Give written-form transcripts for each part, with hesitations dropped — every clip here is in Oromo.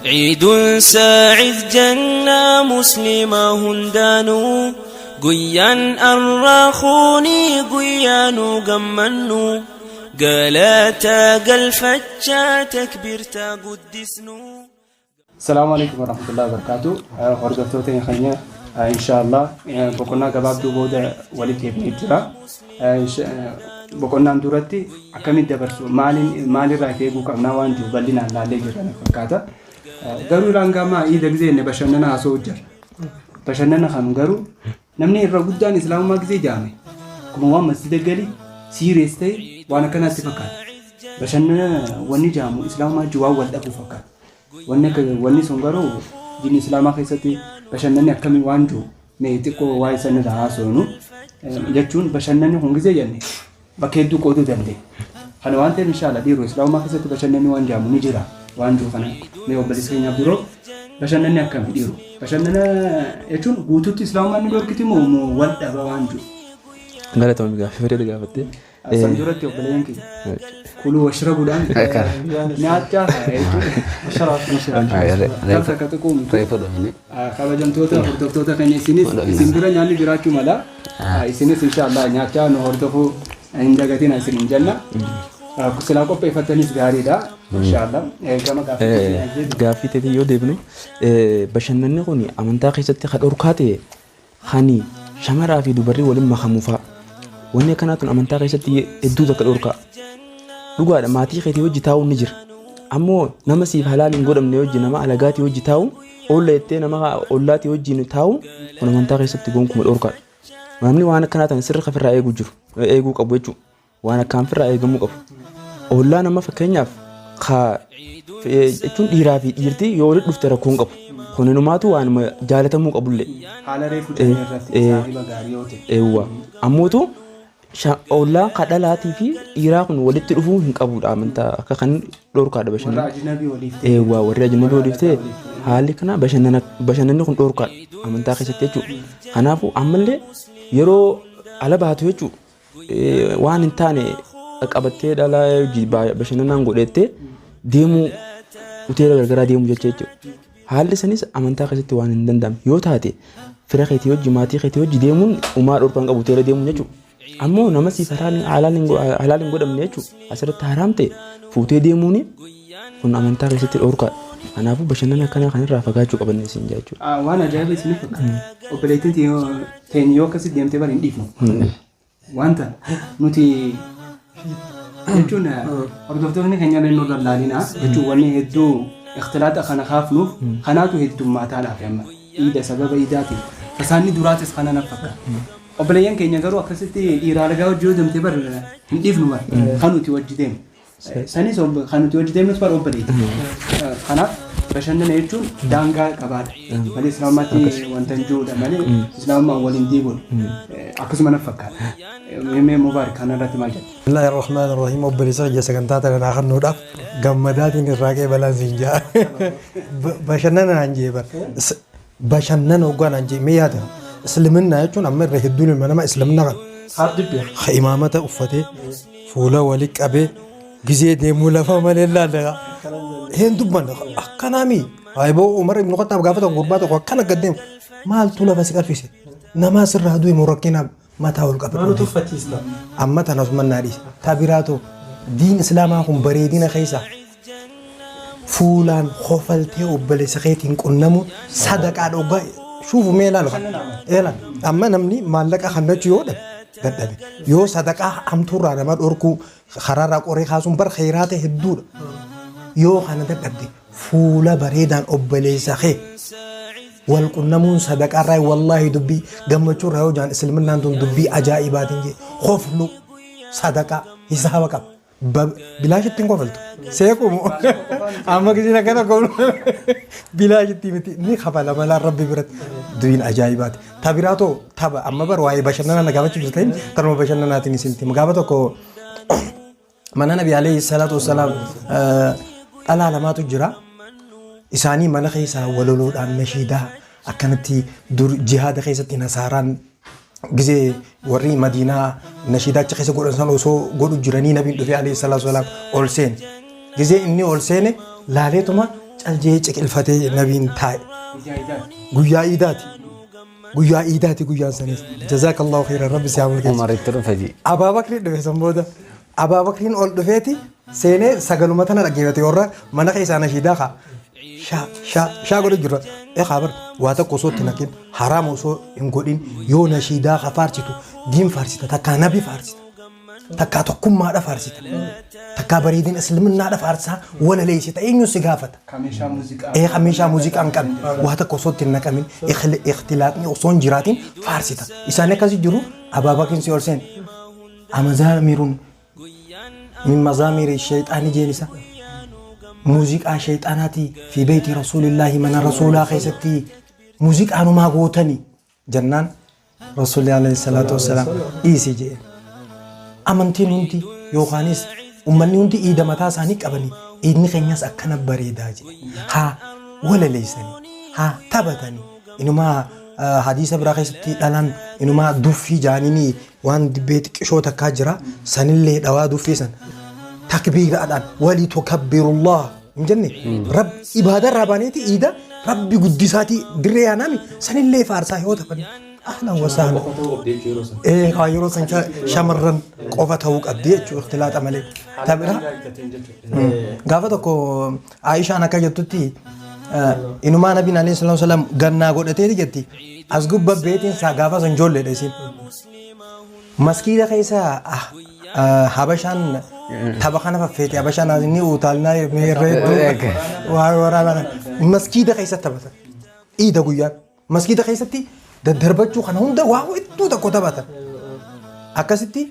عيد ساعد جنة مسلمة هندانو قيان الراخوني قيانو قمنو قالاتا قلفتشا تكبيرتا قدسنو. السلام عليكم ورحمة الله وبركاته. هردفتوتين خينيا إن شاء الله بكونا قباب دو بودا ولي كيف نجرا بكونا ندورتي أكمل دبرسو مالي راكي بوكا مناوان جو بلنا لا لجرا فكاتا قالوا لانغا ما إذا جزينا بشننا أسوجر بشننا خم قالوا نمني الرجودان إسلام ما جزي جامي كموان مسجد قالي سيريستي وانا كنا تفكر بشننا وني جامو إسلام ما جوا ولدكو فكر wanni sun garuu diinii islaamaa keessatti bashannanni akkamii waan jiru mee xiqqoo waa'ee sana irraa haasofnu jechuun bashannanni hungisee jenne bakka hedduu qooduu dandeenya. Kana waan ta'eef inshaalla dhiiroo islaamaa keessatti bashannanni waan jaamu ni jira waan jiru kana mee obboleessa keenyaaf biroo bashannanni akkamii dhiiroo bashannana jechuun guutuutti islaamaa ni dhorkiti moo wal dhaba waan jiru. Galatoomii gaaffii fedhe gaafatte. San duratti obboleeyyan keenya kuluu washrabuudhaan nyaachaa kabajamtoota hordoftoota keenya isin bira nyaanni jiraachuu mala isinis inshallah nyaachaa nu hordofuu hin dagatina isin hin jenna silaa qopheeffattanis gaariidha inshallah. Gaaffii ta'e yoo deebinu bashannanni kun amantaa keessatti kan dhorkaa ta'e hani shamaraa fi dubarrii waliin makamu fa'a. Wanni akkanaatun amantaa keessatti hedduu takka dhorkaa. Dhugaadha maatii keetii hojii taa'uun ni jira. Ammoo nama siif halaaliin godhamne hojii nama alagaatii hojii taa'u oolla jettee nama ollaatii hojiin taa'u kun amantaa keessatti gonkuuma dhorkaadha. Namni waan akkanaatan sirra ofirraa eeguu qabu jechuudha. Waan akkaan ofirraa eegamuu qabu. Ollaa nama fakkeenyaaf jechuun dhiiraa fi dhiirtii yoo walitti dhufte rakkoon qabu. Kuninumaatu waan jaalatamuu qabullee. Haala reefu irratti saahiba gaarii yoo ta'e. Ammootu ollaa kadhalaatii fi dhiiraa kun walitti dhufuu hin qabudha amantaa akka kan dhorkaadha bashannana. Warri ajnabii waliif ta'e haalli kana bashannanni kun dhorkaadha amantaa keessatti jechuudha. Kanaafuu ammallee yeroo ala baatu jechuudha waan hin taane qabattee dhalaa bashannanaan godhettee deemuu hoteela gargaraa deemuu jechuudha. Haalli sanis amantaa keessatti waan hin danda'amne yoo taate fira keetii hojii maatii keetii hojii deemuun uumaa dhorkaan qabu hoteela deemuu jechuudha. Ammoo nama siif halaaliin godhamne jechuudha. Asirratti haraam ta'e fuutee deemuun kun amantaa keessatti dhorkaadha. Kanaafuu bashannana akkanaa kanarraa fagaachuu qaban isin jechuudha. Waan ajaa'iba isiniif fakkaata. Obboleettiin teenya yoo akkasii deemtee bara hin dhiifnu. Wanta nuti jechuun hordoftoonni keenya illee nurra laalina jechuun wanni hedduu اختلاط خنا خافنوف خناتو هدوم ما تعرف يا إيدا سبب إيداتي فساني دراتس خنا نفكر قبلين كي نجارو أكسرتي إيرالجاو جودم تبر نديف نور خانو توجدين ساني صوب خانو توجدين نسبر قبلين خنا بشرنا نيجون دانغا كبار مالي إسلاماتي وانتنجود مالي إسلام أولين ديبول أكسر ما نفكر مهم مبارك أنا راتي ماجد. بسم الله الرحمن الرحيم وبرزق جالس كنتات أنا آخر نودا جمدات إن الراجع بلا زنجا بشرنا نانجي بر بشرنا نوجا نانجي ميادا سلمنا يجون أمر رهدون المنا ما إسلامنا خيمامة أفته فولا ولك أبي جزيد مولا فما لله ده هندو بنا كنامي هاي بو عمر ابن الخطاب قافته غرباته وكان قدام مال طوله بس كارفيس نماز الرهدوي مركنا ما تقول قبل ما نتوفتي إسلام أما تنظم النادي تعبيراته دين إسلام هم بريدين خيسة فلان خفلته وبلسخيتين كنمو صدق على وجا شوفوا ميلا له إيلا أما نمني مالك أخذنا جيودا قدامي يو صدق أهم تورا أنا ما أركو خرارك أوري خاسون بر خيراته الدور يو خانة قدي فولا بريدان وبلسخي والكنمون صدق الرأي والله دبي جمعشور هاو جان إسلامنا عندهم دبي عجائبات إنجي خوفلو صدق حسابك بلاش تنقفلت سيكون أما كذا كذا قول بلاش تيمتي ني خبلا ملا ربي برد دوين عجائبات تابيراتو تابا أما برواي بشرنا نجابت جزتين ترى بشرنا ناتني سنتي مجابتو كو من النبي عليه الصلاة والسلام على علامات الجرا إساني من خيسا ولولود عن نشيدا أكنتي دور جهاد خيسة نصاران جزء وري مدينة نشيدا خيسة قول إنسان وسو قول جراني نبي النبي عليه الصلاة والسلام أولسين جزء إني أولسين لاليتما caljee ciqilfatee nabiin taa'e guyyaa iidaati. Guyyaa iidaati guyyaan sanis jazaakallahu khairan rabbi si haa mul'eessu. Umaritti dhufe ji. Abaabakriin dhufe san booda Abaabakriin ol dhufeeti seenee sagaluma tana dhaggeeffate warra mana keessaa nashiidaa kaa shaa godhe jirra. Bar waa tokko osoo itti naqin haraama osoo hin godhin yoo nashiidaa kaa faarsitu diin faarsita takkaa nabi faarsita takkaa tokkummaadha faarsita takkaa bareedina islaminaadha faarsaa wala leessita eenyu si gaafata. Meeshaa muuziqaa hin qabne waa tokko osoo itti hin naqamin ikhtilaafni osoo hin jiraatin faarsita. Isaan akkasi jiru Abaabakriin si ol seen amazaamiruun min mazaamiri shayxaanii jeenisa. Muuziqaa shayxaanaati fi beeyti rasuulillaahi mana rasuulaa keessatti muuziqaanumaa gootanii jennaan rasuulli alayhi salaatu wassalaam dhiisii jee. Amantiin hundi yookaanis ummanni hundi iida mataa isaanii qabanii iidni keenyas akkana bareedaa jee. Haa walaleessanii haa taphatanii inumaa hadiisa biraa keessatti dhalaan inumaa duffii jaaniinii waan dibbee xiqqishoo takkaa jira sanillee dhawaa duffii san takbiiraadhaan walii tukabbirullah hin jenne rab ibaada irraa baaneeti iida rabbi guddisaatii dirree yaanaami sanillee faarsaa yoo taphani ahlan wasahlan yeroo san shamarran qofa ta'uu qabdi jechuu ikhtilaaxa malee taphira gaafa tokko Aishaan akka jettutti inumaa nabiin alayhi salaatu wasalaam gannaa godhateeti jetti as gubba beetiin isaa gaafa san ijoolleedha isin maskiida keessa habashaan tapha kana faffeete habashaan ni utaalnaa meerree waraabaa maskiida keessatti taphatan iida guyyaan maskiida keessatti daddarbachuu kana hunda waa hedduu tokko taphatan akkasitti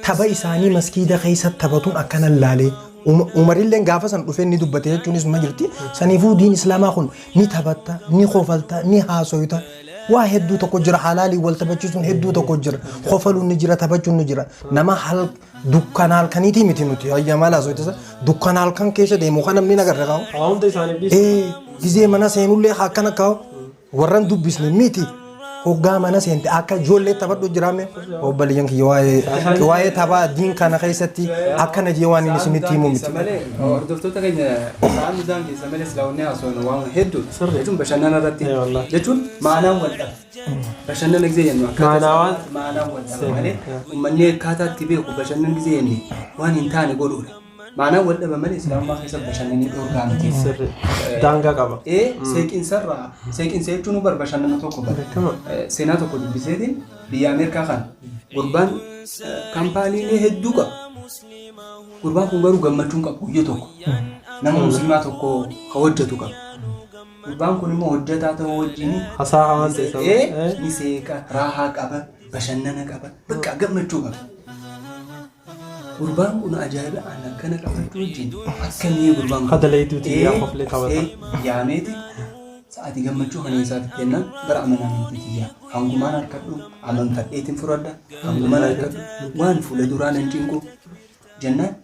tapha isaanii maskiida keessatti taphatuun akkana laalee umarillee gaafa san dhufee ni dubbate jechuunis ma jirti saniifuu diin islaamaa kun ni taphatta ni qofalta ni haasoyta waa hedduu tokko jira halaalii wal taphachiisuun hedduu tokko jira qofaluun ni jira taphachuun ni jira nama dukkan halkaniitii miti nuti ayyamaa laasoytisa dukkan halkan keessa deemu kan namni nagarra kaa'u gizee mana seenullee akkana kaa'u warran dubbisne miti hoggaa mana seente akka ijoollee taphadhu jiraame obboleeyyan kiyya waa'ee taphaa diin kana keessatti akkana jee waan inni isinitti himu miti. Hordoftoota keenya isaan hundaan keessa malee silaawwanni haasawwan waan hedduu jechuun bashannana irratti jechuun maanaan wal dhabe bashannana gizee jennu akka maanaan wal dhabe malee uummanni akkaataa itti beeku bashannana gizee jenne waan hin taane godhuudha. Maanaan wal dhabe malee silaawummaa keessa bashannanni dhorkaa miti. Daangaa qaba. Seeqinsa jechuun bashannana tokko seenaa tokko dubbiseetiin biyya Ameerikaa kan gurbaan kaampaaniilee hedduu qaba. Gurbaan kun garuu gammachuun qabu guyyaa tokko nama musliimaa tokko ka hojjetu qaba. Gurbaan kun immoo hojjetaa ta'uu wajjin hasaa waan ta'eef ni seeqa raahaa qaba bashannana qaba bakka gammachuu qaba. Gurbaan kun ajaa'iba aan akkana qabachuu wajjin akkamii gurbaan kun kadaleetuuti yaa qoflee qabata. Yaameeti sa'aatii gammachuu kana isaatti kennaan gara amanaa mitiiti jira. Hangumaan harkadhu amanfadheetiin furadha hangumaan harkadhu waan fuula duraan hin cinqu jennaan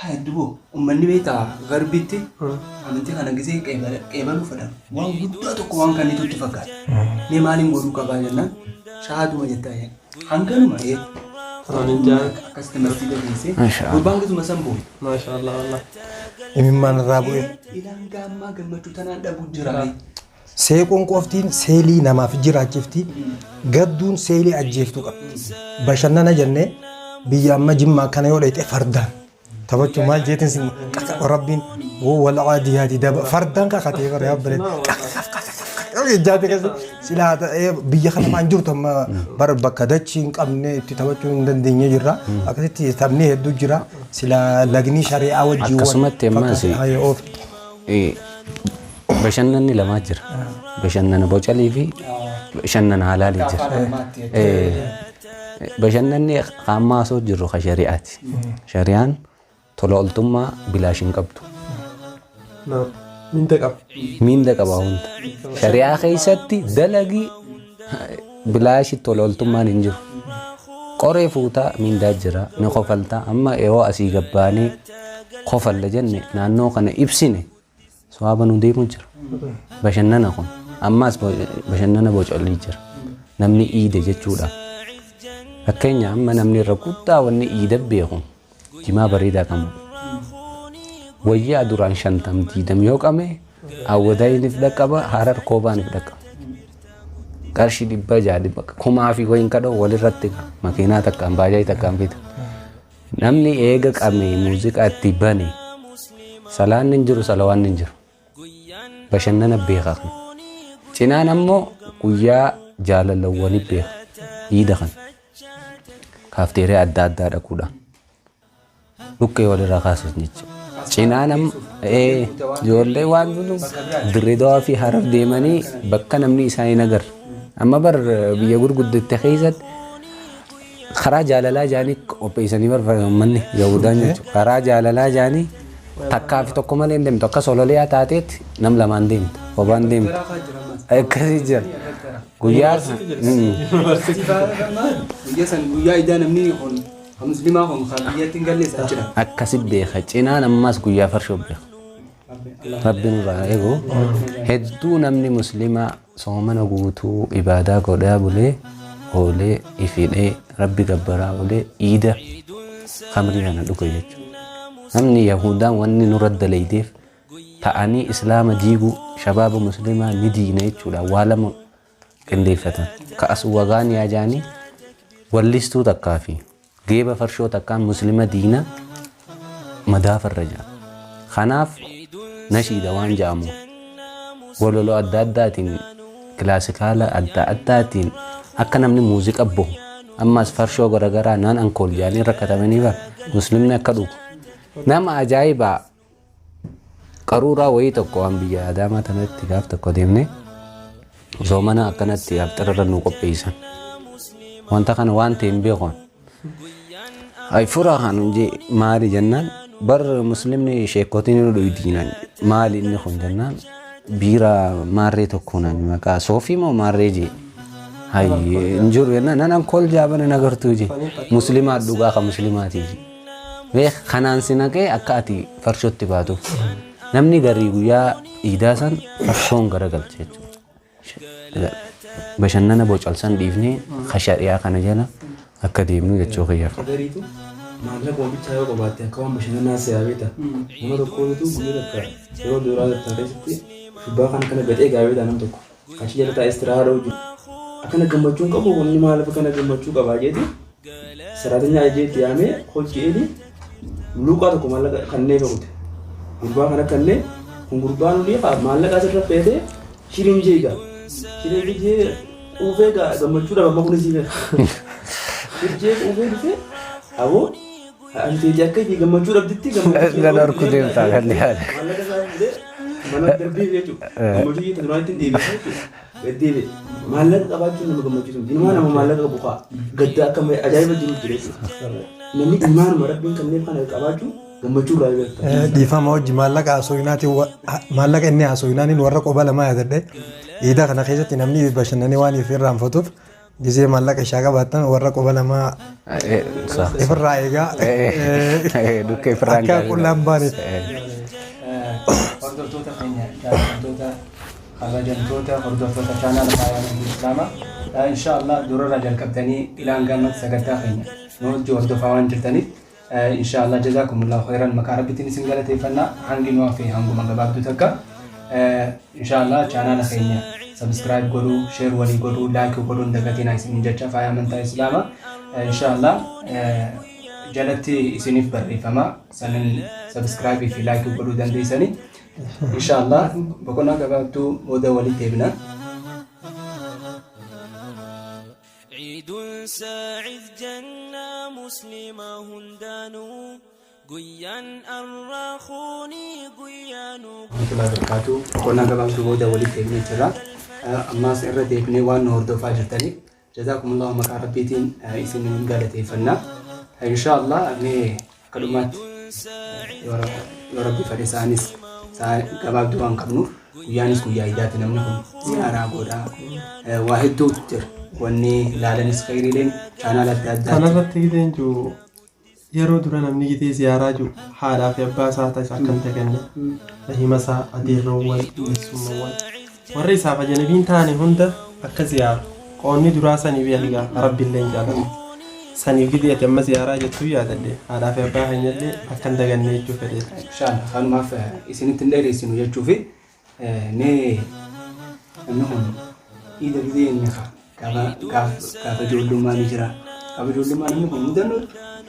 haa duboo uummanni beektaa garbitti amantii kana gisee qeebaluu fedhan waan guddaa tokko waan kanniitu itti fakkaata. Mee maaliin godhuu qabaa jennaan shahaaduma jettaa hanganuma akkasitti masjiida geessee gurbaan gisuma san bu'e. Maashaallah wallah. Imimmaan irraa bu'e. Ilaan gaammaa gammachuu tanaan dhabuu jira. Seeqoon qoftiin seelii namaaf jiraachifti gadduun seelii ajjeeftu qabdi. Bashannana jennee biyya amma jimma akkana yoo dheete fardaan taphachuu maal jeetiin sin rabbiin wal caadiyaati daba fardaan kakatee bara yaabbalee jaate keessa silaa biyya kana maan jirtu amma bara bakka dachii hin qabne itti taphachuu hin dandeenye jirra akkasitti taphni hedduu jira silaa lagni shari'aa wajjin akkasumatti ammaas bashannanni lamaa jira bashannana bocalii fi bashannana halaalii jira bashannanni qaammaa osoo jirru ka shari'aati shari'aan tola ooltummaa bilaash hin qabdu minda qaba hunda shari'aa keessatti dalagii bilaashi tola ooltummaan hin jiru qoree fuutaa mindaa jira ni kofaltaa amma yoo asii gabbaanee kofalla jenne naannoo kana ibsine sawaaba nu deemu jira bashannana kun ammaas bashannana bocalii jira namni iide jechuudha fakkeenya amma namni irra guddaa wanni iida beeku jimaa bareedaa qabu wayyaa duraan 50 yoo qame awwadayniif dhaqqaba harar koobaaniif dhaqqaba. Qarshii 100 kumaa fi wayin kadhoo walirratti makiinaa takkaan baajaaji takkaan fita. Namni eega qame muuziqaatti bane salaan hin jiru salawaan hin jiru. Bashannana beekaa kan. Cinaan ammoo guyyaa jaalalawwanii beeka. Iida kan. Kaafteerii adda addaa dhaquudha. Dhukkee walirraa kaasuuf jechuudha. Cinaan ijoollee waan bunu Dirreedawaa fi Harar deemanii bakka namni isaanii agarra. Amma bar biyya gurguddootti keessatti karaa jaalalaa jaanii qopheessanii barbaadamanni Yahudaan jechuudha. Karaa jaalalaa jaanii takkaa fi tokko malee hin deemtu. Akka sololiyaa taateetti nam lamaan deemtu. Kophaan deemtu. Akkasii jira. Guyyaa idaa namni musliimaa kun biyyatti hin galleessa jira. Akkasi beeka. Cinaan ammas guyyaa farshoo beeka. Rabbi nurraa eegu hedduu namni musliimaa soomana guutuu ibaadaa godhaa bulee oolee ifidhee rabbi gabbaraa oolee iida khamrii kana dhuga jechuudha. Namni Yahudaan wanni nurra dalaydeef ta'anii islaama diiguu shabaaba musliimaa ni diina jechuudha. Waa lama qindeeffatan. Ka'as wagaan yaajaanii wallistuu takkaa fi geeba farshoo takkaan muslima diina madaafarra jira. Kanaaf nashiida waan ja'amu waloloo adda addaatiin kilaasikaala adda addaatiin akka namni muuziqaa bahu ammas farshoo garagaraa naan ankool jaanii rakkatamanii bara muslimni akka dhugu. Nama ajaa'ibaa qaruuraa wayii tokko waan biyya Adaamaa tanatti gaaf tokko deemne osoo mana akkanatti afxirarra nu qopheessan. Wanta kana waan ta'e hin beekan. Ay furaa kan je maali jennaan bar muslimni sheekotiin nu dhuyidiinan maali inni kun jennaan biira maarree tokko naan maqaa soofii moo maarree je hay injuru jennaan nan kol jaaban nagartuu je muslimaa dhugaa ka muslimaati je beek kanaan sinaqee akka ati farshootti baatuuf namni garii guyyaa iidaa san farshoon garagalche jechuudha. Bashannana bocalsan dhiifnee khashariyaa kana jala akka deemnu jechuu kiyyaaf. Maallaqa oomishaa yoo qabaatte akka waan bashannanaa si'aa beekta. Nama tokkootu guyyaa takka yeroo duraa keessatti shubbaa kana gadhee gaafeedha nam tokko. Achi jala taa'ee istirahaa dha'u jiru. Akkana gammachuun qabu wanni maalaaf akkana gammachuu qabaa jeeti. Saraatinyaa ajeetti yaamee hojjeeni luqaa tokko maallaqa kannee ta'ute. Gurbaa kana kannee kun gurbaan ulii maallaqa asirra feetee shiriin jeegaa. Shiriin jee uufee gammachuu dhabama kunis jee. Shirjee uufee dhufee aboo anti jakka di gammachuu dhabditti gammachuu Gan harku deemtaa kan yaada. maallaqa isaa fudhee mana darbii jechuudha. Gammachuu jechuudha duraan ittiin deebi'ee deebi'ee maallaqa qabaachuun nama gammachiisu. Ilmaa nama maallaqa qabu kaa gadda akka ajaa'iba jiru jira jechuudha. Namni ilmaanuma rabbiin kanneen kana qabaachuu gammachuu irraa beekta. Dhiifama hojii maallaqa haasooyinaatiin maallaqa inni haasooyinaaniin warra qoba lamaa yaadadhe iida kana keessatti namni bashannanee waan if irraanfatuuf gisee maallaqa isaa qabaatan warra qoba lamaa ifirraa eegaa Dhukkee ifirraa akka qullaan baaniif. Hordoftoota keenya jaallatamtoota kabajamtoota hordoftoota chaanaala Faayyaa Islaamaa inshaallah durarraa jalqabtanii ilaan gammatti sagantaa keenya nu wajji hordofaa waan jirtaniif inshaallah jazaakumullahu khairan maqaa rabbitiin isin galateeffannaa hangi nu hafe hanguma gabaabduu takka inshaallah chaanaala keenya subscribe godhuu share walii godhuu like godhuun dagatiin isin jecha Faayyaa amantaa Islaamaa inshaallah jalatti isiniif barreeffama sanin subscribe fi like godhuu dandeessanii inshaallah boqonnaa gabaabduu booda walitti deebina. عيد ساعد جنة مسلمة هندانو قيان الراخوني قيانو Warahmatullahi wabarakatuh. Boqonnaa gabaabduu booda walitti deebinee jira. Ammaas irra deebinee waan nu hordofaa jirtaniif jazaakumullahu maqaa rabbiitiin isin galateeffannaa. Inshaallah mee akka dhumaatti yoo rabbi fedhe isaanis gabaabduu waan qabnuuf guyyaanis guyyaa idaati namni kun ziyaaraa godhaa waa hedduu jira. Wanni ilaalanis khayriileen chaanaala adda addaa kanarratti giteen jiru yeroo dura namni gitee ziyaaraa jiru haadhaa fi abbaa isaa ta'e akkam ta'e rahima isaa adeerroowwan keessummaawwan warra isaaf ajanabiin taane hunda akka ziyaaru qoonni duraa sanii beekaa rabbiillee hin jaalatu saniif gideeti amma ziyaaraa jettuu yaadadhe haadhaa fi abbaa keenyallee akka hin daganne jechuu fedheeti. Inshallah kanumaaf isinitti hin dheereessinu jechuufi nee namni kun dhiida gizee inni gaafa ijoollummaa ni jira. Gaafa ijoollummaa namni kun mudannoo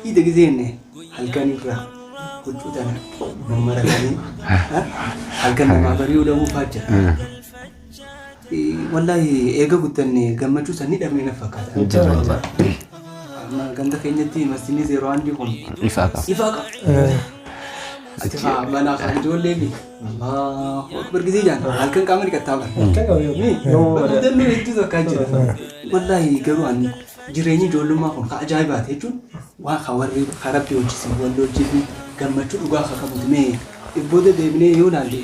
dhiida gizee inni halkan irraa huccuudhaan mammarakanii halkan namaa bari'uu dhabuufaa jira. Wallahi eega guddanne gammachuu sanni dhabnee na fakkaata. Ganda keenyatti masjiidni 01 kun Ifaa qaba. Ati mana kan ijoollee fi akbar gizee jaan halkan qaama dhiqataa bara. Mudannoo hedduu takkaa jira. Wallahi garuu ani jireenyi ijoollummaa kun ka ajaa'ibaati jechuun waan ka warri karabbi hojjisiin walli hojjetu gammachuu dhugaa akka qabuuti mee booda deebinee yoo ilaalle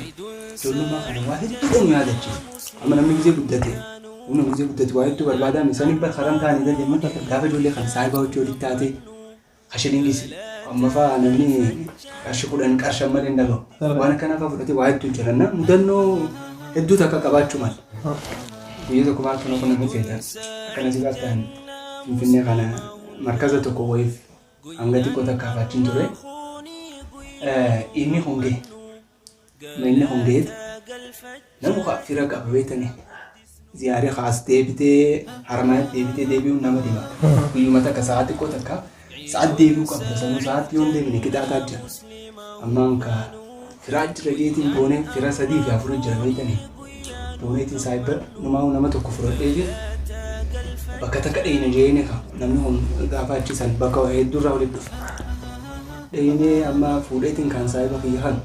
ijoollummaa kana waa hedduu nu yaadachiisa. Amma namni gizee guddate humna gizee guddate waa hedduu barbaadame isaanii bar karan taa'anii deeman gaafa ijoollee kan saayibaa hojii walitti taate qashiliingis amma fa'aa namni qarshii 10 qarshan malee hin dhagahu waan akkanaa fa'aa fudhate waa hedduu jiranna mudannoo hedduu takka qabaachuu mala. Biyya tokko maaltu na kun feetan akkana si gaafatan Finfinnee kana markaza tokko wayiif hanga xiqqoo takka afaachiin ture. Inni hongeet namu ka fira qaba beetani ziyaare khaas deebitee haramaatti deebitee deebi'uun nama dhima. Guyyuma takka sa'aa xiqqoo takka sa'aat deebi'uu qabda sanuu sa'aatti yoon deebine qixaataa jira. Ammaan ka firaa jira jeetiin boonee fira 3 fi 4 jira beetani. Booneetiin saayibaa nama tokko fudhadhee jira. Bakka takka dheeyne jeene ka namni kun gaafa achisan bakka hedduurraa walitti dhufa. Dheeyne amma fuudheetiin kan saayibaa kiyyahan.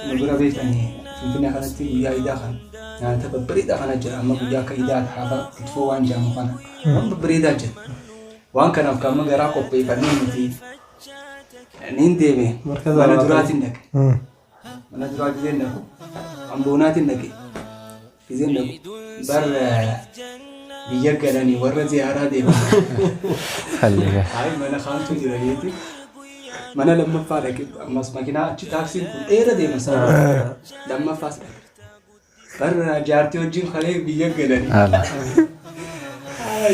Nu bira beekanii Finfinnee kanatti guyyaa idaa kan nyaata babbareedaa kana jira amma guyyaa akka idaa hafa kitfoo waan jedhamu kana waan babbareedaa jira. Waan kanaaf kan amma garaa qopheeffannee nuti niin deeme mana duraatiin dhaqe. Mana duraa gizeen dhaqu amboonaatiin dhaqe gizeen dhaqu bar biyya galanii warra ziyaaraa deeman. Hayi mana kaantu jira jeeti. Mana lammaffaa dhaqe ammas makiinaa achi taaksiin kun dheera deema sana lammaffaas dhaqe. Bar jaartii wajjin kalee biyya galanii.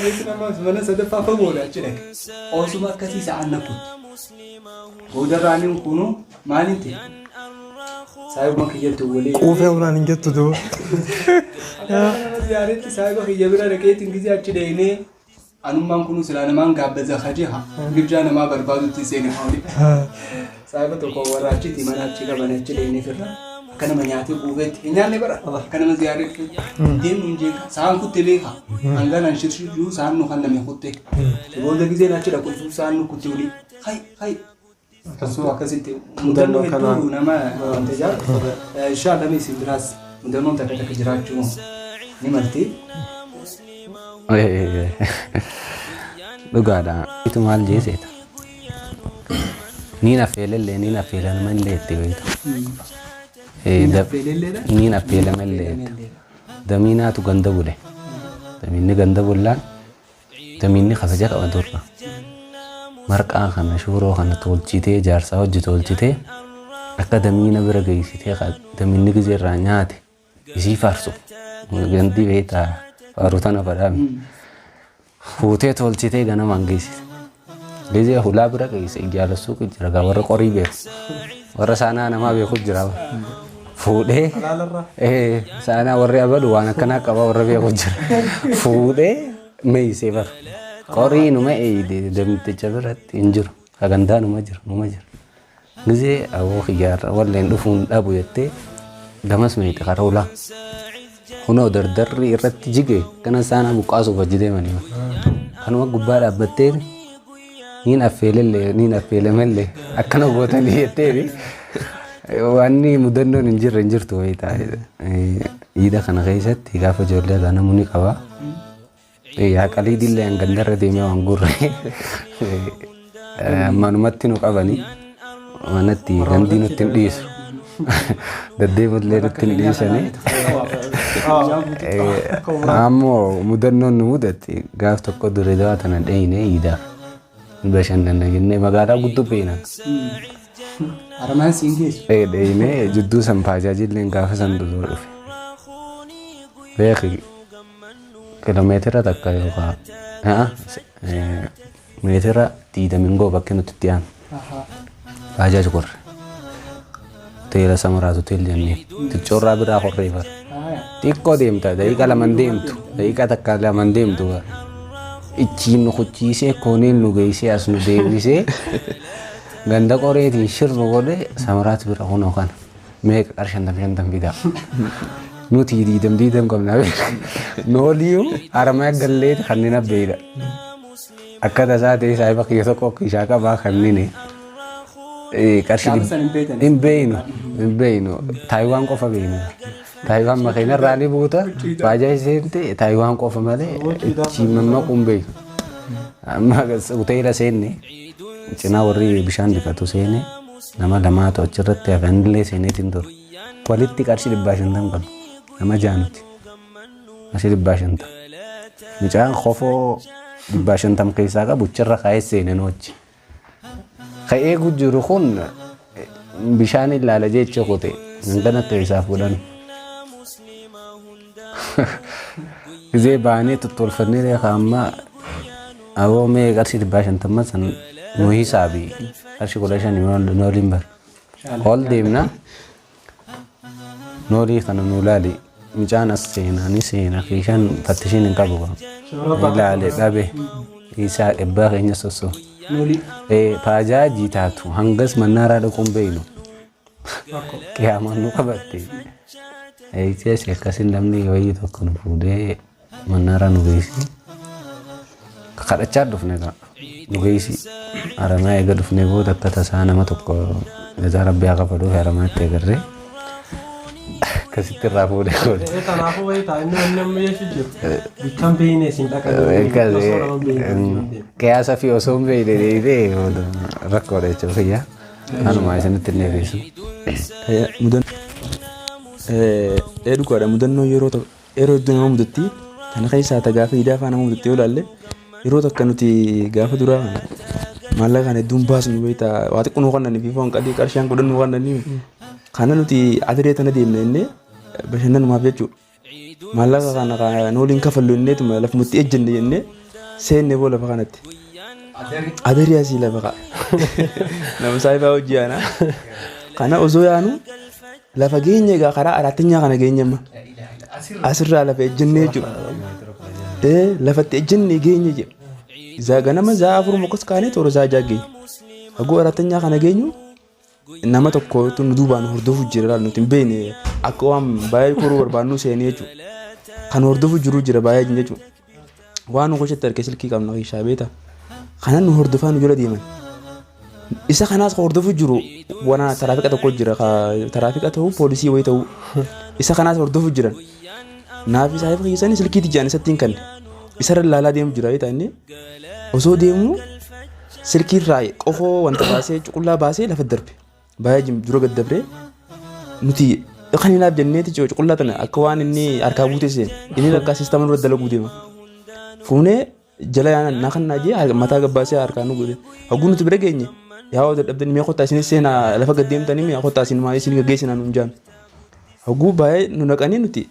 Jechuun ammas mana sadaffaa fagoodha achi dhaqe. Oosuma akkasii sa'aan nakkutti. Boodarraaniin kunu maaliin ta'e? Saayibuma kiyyattu walee. Quufee unaan hin jettu duu. Nama ziyaaretti saayiba kiyya bira dhaqeetiin gizee achi dheeyinee anummaan kunu silaa namaan gaabbaza kajeha girjaa namaa barbaadutti seene haali. Saayiba tokko warra achitti mana achi qaban achi dheeyinee firra akka nama nyaatee quufeetti hin nyaanne bara akka nama ziyaaretti deemnu hin jeeqa saan kutte beeka hangaan an shirshiruu saan nu kan namni kutte booda gizeen achi dhaquuf saan nu kutte wali hay akkasuma akkasitti mudannoo hedduu nama wanta jaalatu inshallah mee simbiraas mudannoo takka takka jiraachuu ni malti. Dhugaadha itu maal jeeseeta niin affeelellee niin affeelamallee itti beektu niin affeelamallee damiinaatu ganda bule damiinni ganda bullaan damiinni kabaja qaba turra marqaa kana shuuroo kana tolchitee jaarsaa hojii tolchitee akka damiina bira geessitee damiinni gizeerraa nyaate isii faarsu gandi beektaa faaruu tana fadhaami. Fuutee tolchitee ganamaan geessite. Gizee hulaa bira geesse jaalessuu jira gaa warra qorii beeku. Warra saanaa namaa beeku jira. Fuudhee saanaa warri abalu waan akkanaa qaba warra beeku jira. Fuudhee meeysee bara. Qorii numa eeyide damticha biratti hin jiru. Hagandaa numa jira. Gizee awoo xiyyaarra walleen dhufuun dhabu jettee gamas meeyite karaa hulaa. Kunoo dardarri irratti jige kana saanaa buqqaasuuf hojii deemanii. Kanuma gubbaa dhaabbattee niin affeelamallee akkana gootanii jetteefi wanni mudannoon hin jirtu wayii taa'edha. Iida kana keessatti gaafa ijoollee kana namni qaba. Yaaqalii dillee gandarra deemee waan gurre manumatti nu qabanii manatti gandii nutti hin dhiisu. Daddeebilee nutti hin dhiisanii. Ammoo mudannoon nu mudate gaaf tokko dure daawwatan dheeyinee iidaaf bashannanna jennee magaalaa guddoo beeynaan. Aramaan siin geessu. Dheeyinee jidduu san tajaajilleen gaafa san duduu dhufe. Beeki kiiloomeetira takka yookaan meetira diidamingoo bakki nuti itti aanu. Baajaaji qorre. Hoteela Samaraat hotel jennee xiqqoorraa biraa qorree bara. Xiqqoo deemta daqiiqa laman deemtu daqiiqa takka laman deemtu bara. Ichiin nu kuchiisee kooneen nu geessee as nu deebisee ganda qoreetiin shirru godhee Samaraat bira hunoo kana meeqa qarshan fidaa. Nuti diidam qabna nooliyu aramaa galleeti kanneen abbeedha. Akka tasaa ta'e saayiba kiyya tokko ishaa qabaa kanneen qarshii hin beeynu Taayiwaan qofa beeynu. Taayiwaan makiina irraa ni buuta baajaaji seente Taayiwaan qofa malee chiimamma kun beeynu. Amma hoteela seenne cinaa warri bishaan dhiqatu seene nama lamaatu achirratti hafanillee seeneetiin ture. Walitti qarshii 500 qabna. Nama jaanuti asii 500 mucaan kofoo 500 keessaa qabu achirra kaa'ee seene nochi ka'ee jiru kun bishaan ilaala jecha kote gana keessaa fuudhan izee baanee tottolfannee reekaa amma aboo mee qarshii 500 san nu hisaabii qarshii 15 nooliin bar ol deemna noolii kana nu laali mucaan as seenaa ni seena keeshaan fattishiin hin qabu ilaale dhabe isaa ebbaa keenya sosso paajaajii taatu hangas mannaaraa dhaquun beeynu qiyaamaan nu qabatte eeysees akkasiin namni wayii tokko nu fuudhee mannaaraa nu geessi kadhachaa dhufne nu geessi aramaa eega dhufne booda akka tasaa nama tokko gazaa rabbii haa qabaduuf aramaatti agarree kasitti irraa fuudhee goone. Kanaafuu wayii taa'anii namni yeessu jiru. Kan beekne siin dhaqanii. Qiyaasa fi osoo hin beekne deebee rakkoodha jechuudha fayyaa. Kanuma isinitti hin dheeressu. Dhugaadha mudannoo yeroo hedduu nama mudatti kana keessaa gaafa hidaa faana mudattee olaalle yeroo takka nuti gaafa duraa maallaqa kana hedduun baasnu beektaa waa xiqqoo nu kannanii fi foon qadii qarshaan kudhan nu kannanii kana nuti adiree tana deemne innee bashannanumaaf jechuudha. Maallaqa kana nooliin kafallu inneetuma lafumatti ejjenne jennee seenne boo lafa kanatti. Adiree asii lafa ka'a. Nama saayifaa hojii yaana. Kana osoo yaanu lafa geenye egaa karaa araattinyaa kana geenyamma. Asirraa lafa ejjennee jechuudha. Lafatti ejjennee geenye jedha. Isaa ganama zaa afur mokkos kaanee toora zaa jaaggee. Haguu araattinyaa kana geenyu nama tokko nu duubaan hordofu jira nuti hin beekne akka waan baay'ee koruu barbaannu seenee jechuudha. Kan hordofu jiru jira baay'ee jechuudha. Waan nu gochatti harkee silkii qabna keessaa beeta. Kanan nu hordofaa nu jala deeman. Isa kanaas hordofu jiru waan taraafika tokko jira taraafika ta'uu poolisii wayii ta'uu isa kanaas hordofu jiran. Naaf isaa ifa keessanii silkiitti jaan isatti hin kanne. Isa laalaa deemu jira beeta inni osoo deemu silkiirraa qofoo wanta baasee cuqullaa baasee lafa darbe. Baay'ee dura gad dabree nuti kan hinaaf jenneeti cuqullaa tana akka waan inni harkaa buutee seen inni lakkaa siistama dura dalaguu deema. Fuunee jala yaana naa kan naajee mataa gabbaasee harkaa nu godhe. Haguu nuti bira geenye yaa dadhabdanii mee qottaa isinis seenaa lafa gad deemtanii mee qottaa isin maa isin gaggeessinaa nuun jaan. Haguu baay'ee nu naqanii nuti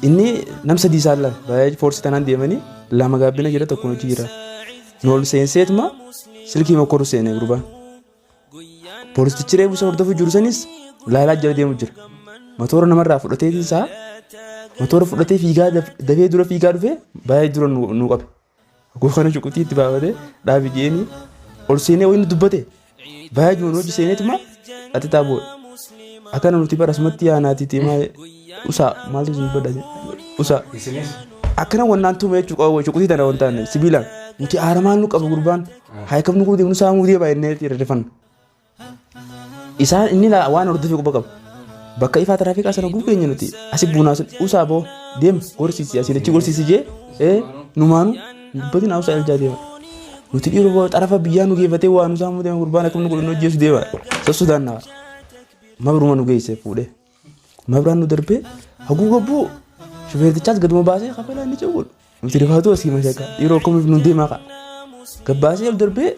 inni nam sadii isaan lama baay'ee foorsii tanaan deemanii lama gaabbina jira tokko nuti jira. Nool seenseetuma silkii mokkoru seenee gurbaan. Poolistichi reebusa hordofu jiru sanis laalaa jala deemu jira. Motora namarraa fudhatee isaa motora fudhatee fiigaa dafee dura fiigaa dhufee baay'ee dura nu qabe. Haguu kana cuqutii itti baafatee dhaabi jeeni ol seenee wayii nu dubbate baay'ee jiru hojii seeneetuma ati taaboo akkana nuti bara asumatti yaanaati tiimaa usaa maaltu isin dubbadha usaa akkana wannaan tuuma jechuudha cuqutii tana wantaan sibiilaan nuti aaramaan nu qabu gurbaan haayikam nu guuteef nu saamuu deebaa innee irreeffanna. Isaan inni waan hordofee quba qaba. Bakka ifaa tiraafikaa sana guu keenya nuti asi buunaa sun usaa boo deema gorsiisi asii dachi gorsiisi jee numaanu dubbatiin hawusaa iljaa deema. Nuti dhiiroo boo xarafa biyyaa nu geeffatee waa nu saamuu deema gurbaan akkam nu godhan hojjeessu deema. Sassudaan nawa. Mabruma nu geesse fuudhee. Mabraan nu darbee haguu gabbuu shufeertichaas gaduma baasee kafalaa inni ce'uun. Nuti rifaatu asii mashaqaa dhiiroo akkamiif nu deemaa ka'a. Gabbaasee ol darbee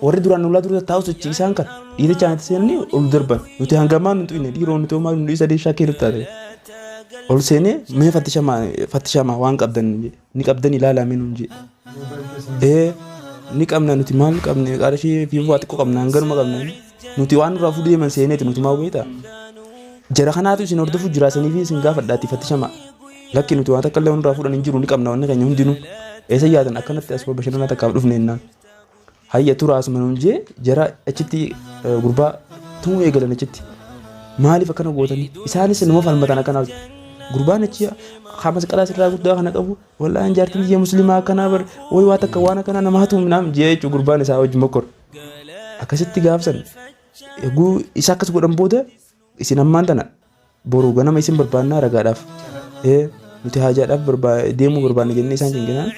warri duraan nulaa dura taa'u sochii isaan kan dhiirri chaanatti seenanii ol darban nuti hangamaan nu xuyne dhiiroo nuti homaa nu isa deeshaa keerri taate ol seenee mee fattishamaa waan qabdan ni qabdan ilaalaa mee nuun jee ni qabna nuti maal qabne qarshii fi waa xiqqoo qabna hangaruma qabna nuti waan nurraa fuudhee man seeneeti nuti maa beektaa jara kanaatu isin hordofu jiraasanii fi isin gaafadhaatti fattishama lakki nuti waan takka illee nurraa fuudhan hin jiru ni qabna wanni keenya hundinuu eessa yaadan akkanatti as bashannanaa takkaaf dhufne innaan hayya turaasuma nuun jee jara achitti gurbaa tumuu eegalan achitti maaliif akkana gootanii isaanis nama falmatan akkanaaf gurbaan achi hamas qalaa sirraa guddaa kana qabu wallaan jaartiin biyya muslimaa akkanaa bar way waa takka waan akkanaa nama hatuum naam jee jechuu gurbaan isaa wajji mokkor akkasitti gaafsan eeguu isa akkas godhan booda isin ammaan tana boru ganama isin barbaannaa ragaadhaaf nuti haajaadhaaf deemuu barbaanna jennee isaan cinqinaan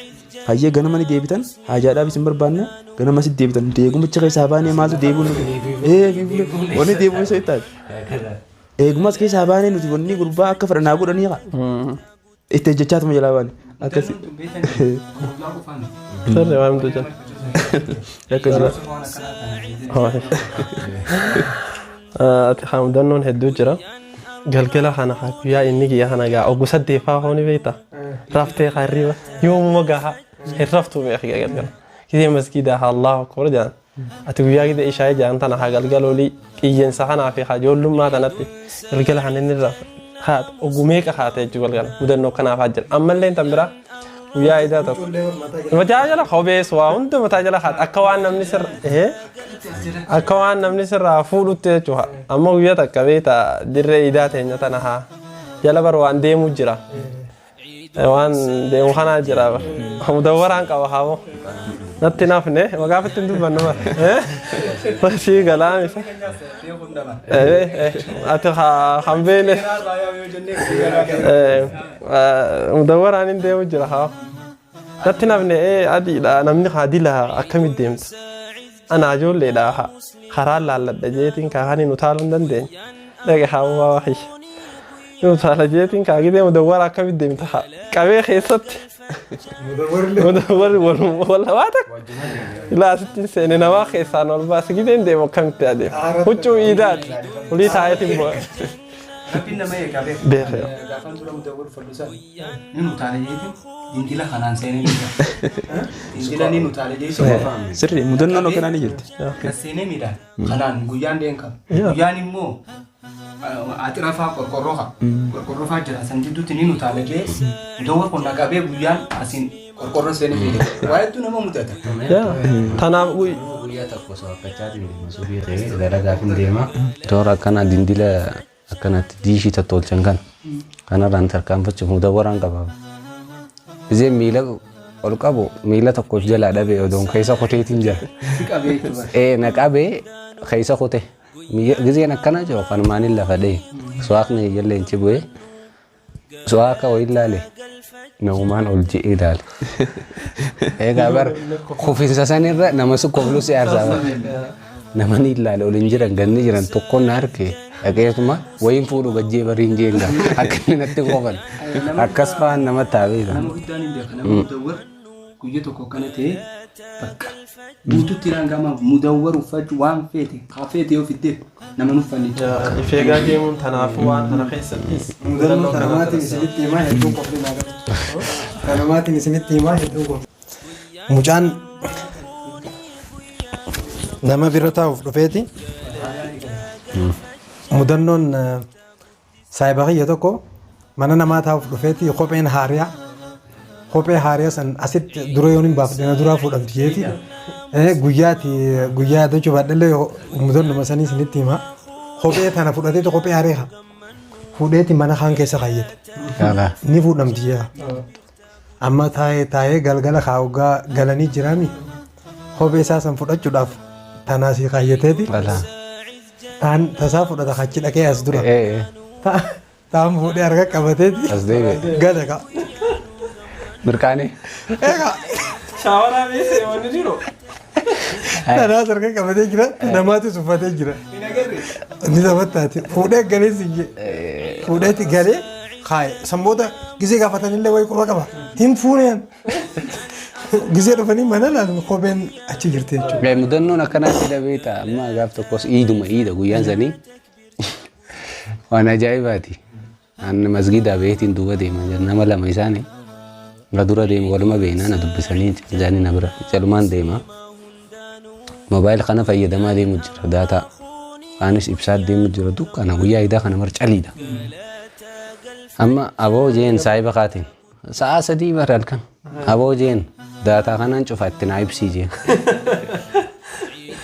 hayyee ganama ni deebitan haajaadhaaf isin barbaanna ganama sitti deebitan nuti eegumicha keessaa baanee maaltu deebiin wanni deebiin isa ittaati eegumas keessaa baanee nuti wanni gurbaa akka fedhanaa godhanii itti ejjechaatuma jalaa baane akkasi Sarre waan mtu jala. Ati hamdannoon hedduu jira. Galgala kana guyyaa inni guyyaa kana gaa oguu saddeeffaa hooni beekta. Raftee harriba yoomuma gaha hin raftu beeki galgala. Kisee masgiida Allahu akbar jaan. Ati guyyaa gida ishaa jaan tana haa galgaloolii qiyyensa kanaa fi haa ijoollummaa tanatti galgala kana inni rafa. Haat oguu meeqa haatee jiru galgala mudannoo kanaaf haa jira. Ammallee tan biraa guyyaa idaa tokko. Mataa jala kobees waa hunda mataa jala haat akka waan namni sirra akka waan namni sirraa fuudhutti jechuudha. Amma guyyaa takka beekta dirree idaa teenya tana haa jala bar waan deemu jira. Waan deemu kanaa jira mudawwaraan qaba haa natti nafne wagaafitti hin dubbannu bara sii galaamisa ati hambeene mudawwaraan hin deemu jira haa natti nafne adiidha namni adila akkamitti deemta ana ijoolleedha karaa laalladha jeetiin kaahanii nu taaluu hin dandeenye dhaqe haa waa waxii nu taala jeetiin kaagidee mudawwara akkamitti deemta qabee keessatti mudawwarri wala waa takka ilaasitti seene namaa keessaan ol baase gideen deemu akkamitti adeema huccuu iidaati ulii taayetiin bu'a. Rabbiin nama eegaa beekee gaafan dura mudawwar fallisan ni nutaale jeetiin dindila kanaan seenee dindila ni nutaale jeetiin sirrii mudannoon kanaa ni jirti. Seenee miidhaan kanaan guyyaan deemka guyyaan immoo atirafaa qorqorrofaa jira san jidduutti ni nutaale jee mudawwar kun naqabee guyyaan asiin qorqorroon seenee fiide waa hedduu nama mudata. Tanaaf guyyaa tokko soofachaa subii ta'ee dalagaaf hin deema. Toora akkana dindila akkanatti diishii tottolchan kan kanarraan tarkaanfachuuf mudawwaraan qaba. Bizee miila ol qabu miila tokkoof jalaa dhabee odoon keessa koteetiin jira. Naqabee keessa kote. Gizeen akkana jiru kan maaniin lafa dhee suwaaqni jallee hin cibu'ee suwaaqa wayii ilaale namumaan ol ji'ee ilaale. Egaa bar kufinsa sanirra nama sukkoflu siyaarsaa bara nama ni ilaale ol hin jiran ganni jiran tokkoon na harkee dhageessuma wayiin fuudhu gajjee bariin jeenga akka inni natti qofan akkas fa'aan nama taa'ee nama guddaan hin beekan nama mudawwar guyya tokko kana ta'e bakka guutuutti rangama mudawwar uffachuu waan feete haa feete yoo fiddeef nama nuffanni. Ifeegaa deemuun tanaaf waan kana keessattis mudannoo kanamaatiin isinitti himaa hedduu qofli naagatu. Kanamaatiin isinitti himaa hedduu qofli. Mucaan nama bira taa'uuf dhufeeti. Mudannoon saayiba kiyya tokko mana namaa taa'uuf dhufeeti kopheen haariyaa. Kophee haariyaa san asitti dura yoon hin baafne na duraa fuudhamti jeeti. Guyyaa adda cufaadhallee mudannuma sanii isinitti himaa. Kophee tana fudhateetu kophee haariyaa fuudheeti mana kaan keessa kaayyate. Ni fuudhamti jeeta. Amma taa'ee galgala kaawugaa galanii jiraami. Kophee isaa san fudhachuudhaaf tanaasii kaayyateeti. Tasaa fudhata kachi dhaqee as dura. Taan fuudhee harka qabateeti. As deebi'e. Gada ka. Mirkaanii. Egaa. shaawaraa beesee wanni jiru. Tanaas harka qabatee jira namaatis uffatee jira. Inni taphattaati fuudhee galee sinjee. Fuudheeti galee kaaye samboota gisee gaafatanillee wayii qurra qaba. Hin fuuneen. Gisee dhufanii mana laalu kopheen achi jirti jechuudha. Mudannoon akkanaatti dhabeeta amma gaaf tokkos iida guyyaan sanii waan ajaa'ibaati. Ani masgiida beetiin duuba deemaa jira nama lama isaanii. Nga dura deemu waluma beeknaa na dubbisanii jaanii na bira calumaan deema موبايل خنا فيدا ما دي مجرى داتا خانش إبساد دي مجرى دوك أنا ويا إذا خنا مرجع ليدا أما أبو جين سايبة قاتين ساعة دي مرة كان أبو جين داتا خنا نشوف التنايب سيجين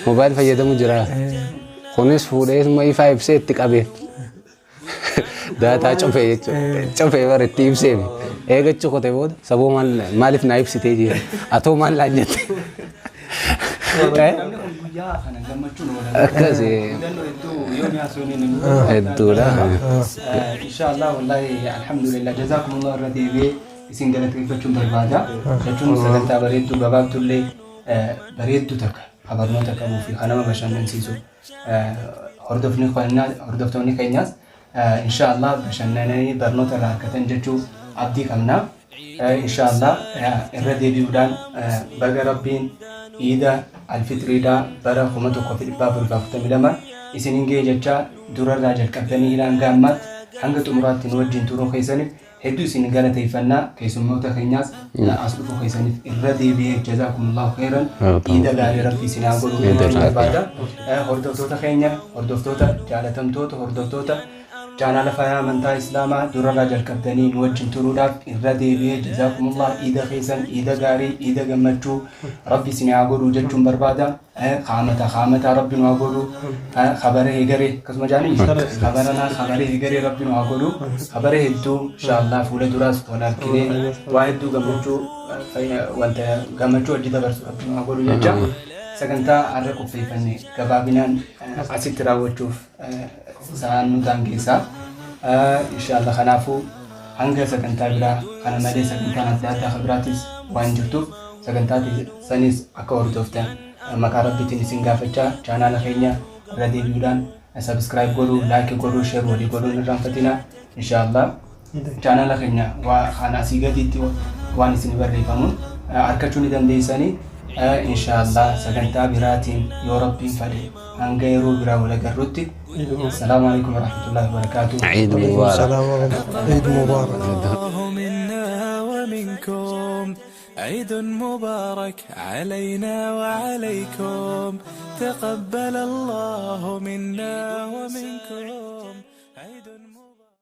موبايل فيدا مجرى خونس فوليس ما يفايب سيت تكابين داتا شوفي ورد تيم سيمي إيه قد شو كتبه بود سبوا ما لف نايب ستيجي أتو ما لانجت كذي الدولة إن شاء الله والله الحمد لله جزاكم الله الردي بي سنجلت كيف تشوم بربادا تشوم سنتا بريدو بابا تولي بريدو تك خبرنا تك في خانة بشان نسيسو هردفتوني كيناس إن شاء الله بشان نني برنوت الركعتين جتشو عبدي كمنا إن شاء الله الردي بيودان بقى ربين إيدا الفطر دا برا خمتو كفي الباب الفافتة ملما إسنينجي جتشا دورا راجل كابتني إلى أنجامات هنگت أمرات تنوجين تورو خيساني هدو سنغالة تيفنا كيسموتا خيناس أصلفو خيساني الردي بي جزاكم الله خيرا إيدا غالي ربي سناغولو بعدا هردفتوتا خينيا هردفتوتا جالتم توتا هردفتوتا جانا لفايا منتا إسلاما دورا راجل كابتني نوجين توروداف الردي بي جزاكم الله إيدا خيسان إيدا غاري إيدا غمتشو ربي سناغولو جتشم بربادا خامتا ربي نواغولو خبره هيغري كسما جاني خبرنا خبره هيغري ربي نواغولو خبره هدو إن شاء الله فولة دراس ولكن واحد غمتشو وانت غمتشو أجي دبرس ربي نواغولو ججا سكنتا أرقو في فني كبابنان أسيت راوتشوف سانو تانكيسا إن شاء الله خنافو هنگا سكنتا بلا خنا مالي سكنتا نتاتا خبراتيس وانجرتو سكنتا سانيس أكور توفتان maka rabbitiin isin gaafachaa chaanaala keenya irra deebi'uudhaan subscribe godhuu like godhuu share walii godhuu hin irraanfatinaa inshallah chaanaala keenya waa kana asii gadiitti waan isin barreeffamuun arkachuu ni dandeessanii inshallah sagantaa biraatiin yoo rabbiin fedhe hanga yeroo biraa wal agarrutti assalaamu alaykum warahmatullahi wabarakatuh عيد مبارك عيد مبارك منا ومنكم عيد مبارك علينا وعليكم تقبل الله منا ومنكم